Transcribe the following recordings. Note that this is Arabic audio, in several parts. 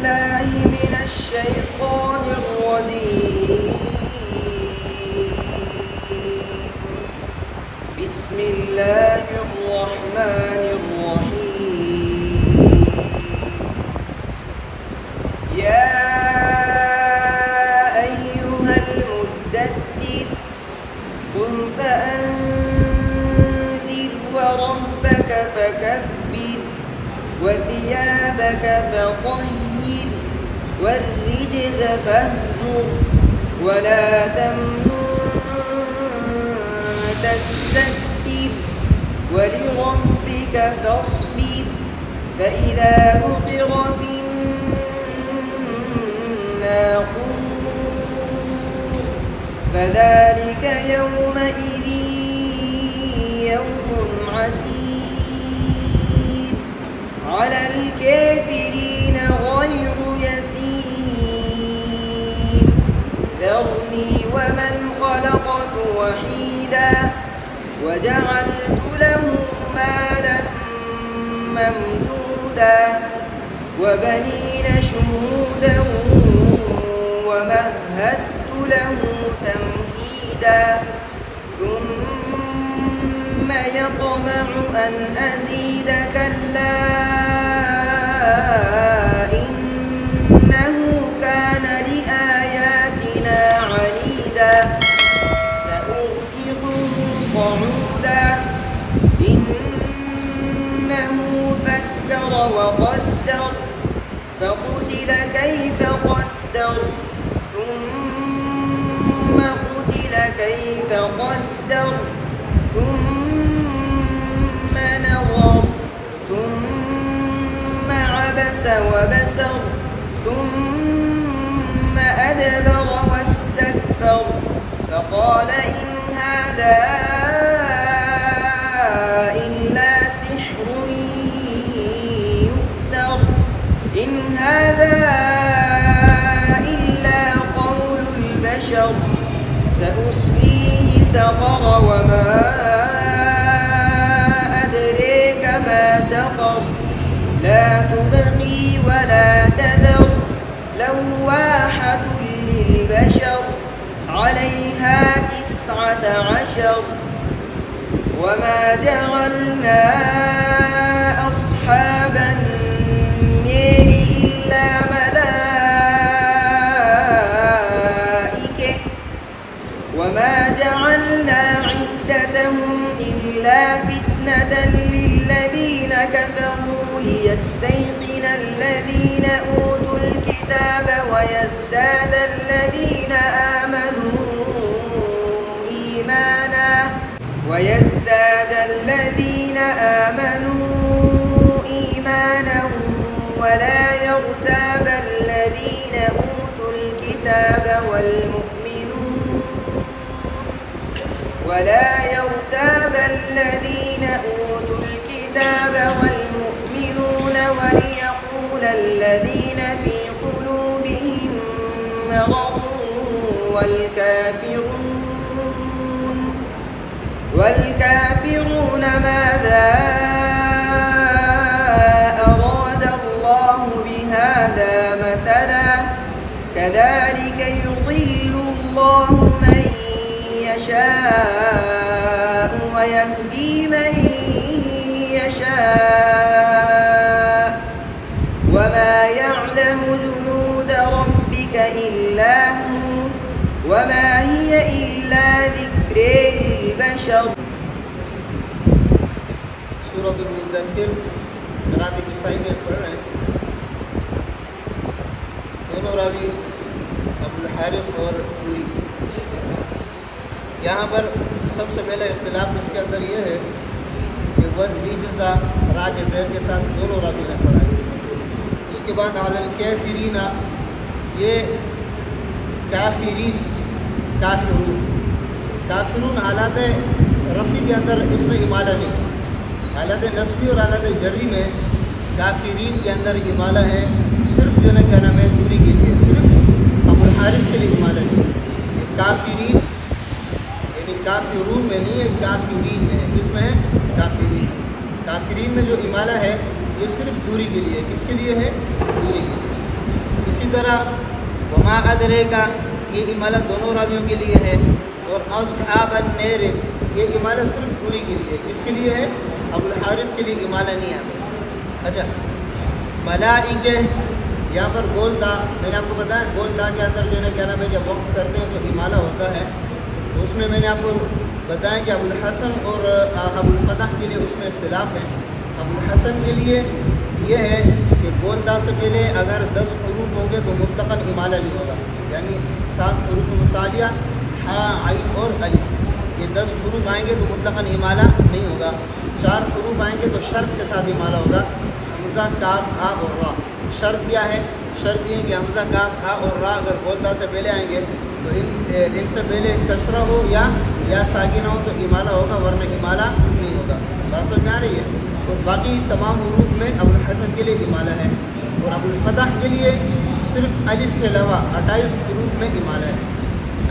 بالله من الشيطان الرجيم. بسم الله الرحمن الرحيم. يا أيها المدثر قم فأنذر وربك فكبر وثيابك فطهر والرجز فاهجر ولا تمنن تستكثر ولربك فاصبر فإذا نقر في الناقور فذلك يومئذ يوم عسير على الكافرين غير يسير. ذرني ومن خلقت وحيدا وجعلت له مالا ممدودا وبنين شهودا ومهدت له تمهيدا ثم يطمع أن أزيد كلا إنه كان لآياتنا عنيدا سأرهقه صعودا إنه فكر وقدر فقتل كيف قدر ثم قتل كيف قدر ثم نظر ثم عبس وبسر ثم أدبر واستكبر فقال إن هذا إلا سحر يؤثر إن هذا إلا قول البشر سأصليه سقر وما أدريك ما سقر لا تبقي ولا تذر لواحة للبشر عليها 19 وما جعلنا أصحاب النار إلا ملائكة وما جعلنا عدتهم إلا فتنة للذين كفروا ليستيقن الذين أوتوا الكتاب ويزداد الذين آمنوا إيمانا ولا يرتاب الذين أوتوا الكتاب والمؤمنون وليقول الذين في قلوبهم مرض والكافرون ماذا أراد الله بهذا مثلا كذلك يضل الله من يشاء ويهدي من يشاء وما يعلم جنود ربك إلا هو وما هي إلا ذكر للبشر. सूरत मुद्दस्सिर क़रात किसाई में पढ़ रहे हैं। दोनों रावी अबुल हारिस और पूरी। यहाँ पर सबसे पहला इख्तिलाफ इसके अंदर ये है कि वद रीजसा रा के ज़ेर के साथ दोनों रावी ने पढ़ा है। उसके बाद अलल काफिरीना ये काफिरून हालात रफ़ी के अंदर इसमें इमाला नहीं, हालत नस्बी और हालत जर्री में काफिरीन के अंदर इमाला है। सिर्फ जो है क्या नाम है दूरी के लिए, सिर्फ अबुल हारिस के लिए इमाला नहीं। ये काफिरीन यानी काफिरून में नहीं है, काफिरीन में है। किसमें है? काफिरीन। काफिरीन में जो इमाला है ये सिर्फ दूरी के लिए, किसके लिए है? दूरी के लिए। اسی طرح وما ادرے کا یہ امالہ دونوں راویوں کے لیے ہے، اور اصحاب النیر یہ امالہ صرف دوری کے لیے، کس کے لیے ہے؟ ابو الحارث کے لیے امالہ نہیں ہے۔ اچھا ملائکہ یہاں پر گول دا، میں نے آپ کو بتایا گول دا کے اندر جو ہے نا کیا نام ہے جب وقف کرتے ہیں تو امالہ ہوتا ہے، تو اس میں نے آپ کو بتایا کہ ابو الحسن اور ابو الفتح کے لیے اس میں اختلاف ہے۔ ابو الحسن کے لیے یہ ہے کہ گول دا سے پہلے اگر 10 حروف ہوں گے تو مطلقاً امالہ نہیں ہوگا، یعنی 7 حروف مصالیہ ہا عین اور الف، یہ 10 حروف آئیں گے تو مطلقاً امالہ نہیں ہوگا۔ 4 حروف آئیں گے تو شرط کے ساتھ امالہ ہوگا، حمزہ کاف ہا اور را۔ شرط کیا ہے؟ شرط یہ ہے کہ حمزہ کاف ہا اور را اگر گول دا سے پہلے آئیں گے تو ان سے پہلے کسرہ ہو یا ساکنہ ہو تو امالہ ہوگا، ورنہ امالہ نہیں ہوگا۔ بات سمجھ میں آ رہی ہے؟ اور باقی تمام حروف میں ابو الحسن کے لیے امالہ ہے، اور ابو الفتح کے لیے صرف الف کے علاوہ 28 حروف میں امالہ ہے۔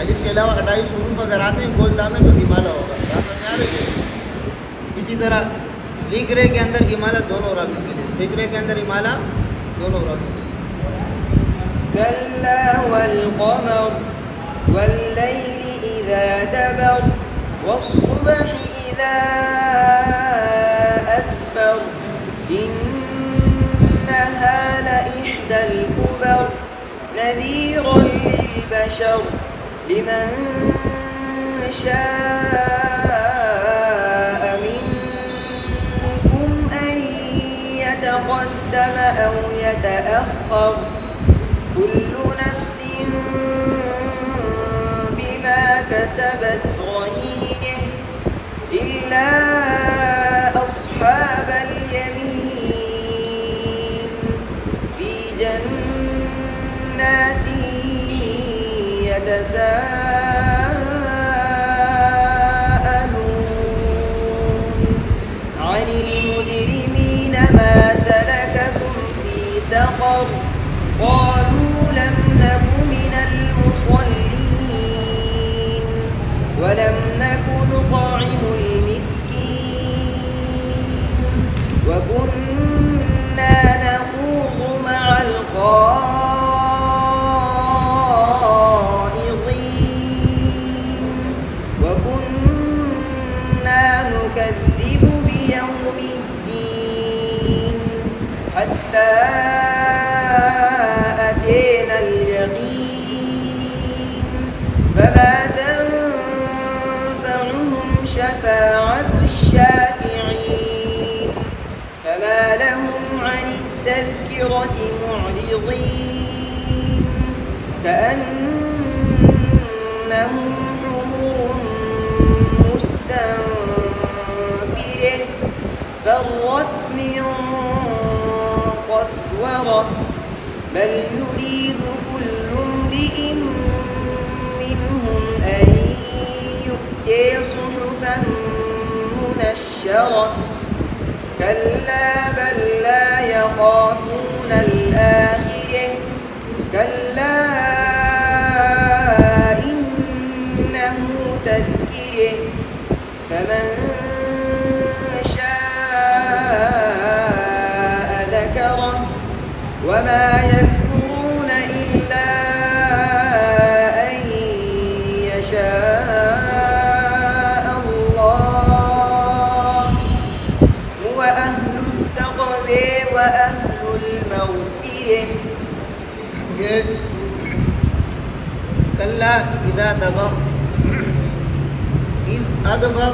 الف کے علاوہ 28 حروف اگر آتے ہیں گول دا میں تو امالہ ہوگا۔ بات سمجھ میں آ رہی ہے؟ اسی طرح ذکرے کے اندر امالہ دونوں راویوں کے لیے، ذکرے کے اندر امالہ دونوں راویوں کے لیے۔ كلا والقمر والليل إذا دبر والصبح إذا أسفر إنها لإحدى الكبر نذيرا للبشر لمن شاء منكم أن يتقدم أو يتأخر كل نفس بما كسبت رهينة إلا أصحاب اليمين في جنات يتساءلون عن المجرمين ما سلككم في سقر قالوا لم نك من المصلين ولم نك نطعم المسكين وكنا نخوض مع الخائضين وكنا نكذب بيوم الدين حتى أتينا اليقين فما تنفعهم شفاعة الشافعين فما لهم عن التذكرة معرضين كأنهم حمر مستنفرة فرت من قسورة بل يريد كل امرئ منهم أن يؤتى صحفا منشرة كلا بل لا يخافون الآخرة كلا إنه تذكرة فمن شاء ذكره وما يذكرون إلا أن يشاء الله هو أهل التقوى وأهل المغفرة یہ کلا اذا دبر، اذ ادبر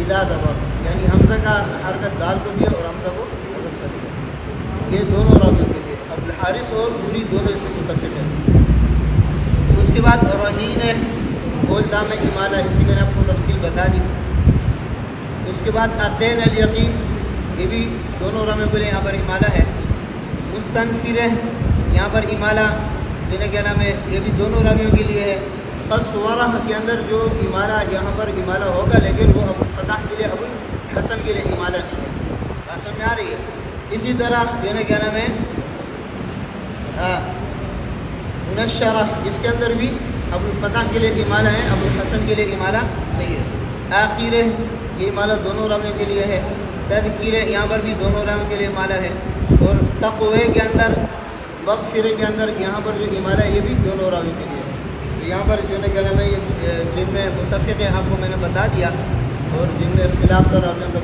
اذا دبر، یعنی حمزہ کا حرکت دال کو دیا اور حمزہ کو حذف کر دیا، یہ دونوں راویوں کے لیے۔ ابو الحارث اور دوری دونوں اس میں متفق ہیں۔ اس کے بعد رہین ہے گول دا میں امالہ، اسی میں نے آپ کو تفصیل بتا دی۔ اس کے بعد اتین الیقین، یہ بھی دونوں راویوں کے لیے یہاں پر امالہ ہے۔ مستنفر ہے یہاں پر امالہ جو ہے کیا نام ہے، یہ بھی دونوں راویوں کے لیے ہے۔ قسورہ کے اندر جو امالہ یہاں پر امالہ ہوگا لیکن وہ ابو الفتح کے لیے ابو الحسن کے لیے امالہ نہیں ہے۔ بات سمجھ میں آ رہی ہے؟ اسی طرح جو ہے کیا نام ہے منشرہ، اس کے اندر بھی ابو الفتح کے لیے امالہ ہے، ابو الحسن کے لیے امالہ نہیں ہے۔ آخر ہے یہ امالہ دونوں راویوں کے لیے ہے۔ تذکیر یہاں پر بھی دونوں راویوں کے لیے امالہ ہے۔ اور تقوی کے اندر وغفر کے اندر یہاں پر جو امالہ ہے یہ بھی دونوں راویوں کے لیے ہے. تو یہاں پر جو ہے کیا نام ہے یہ جن میں متفق ہے آپ کو میں نے بتا دیا، اور جن میں اختلاف تھا راویوں کا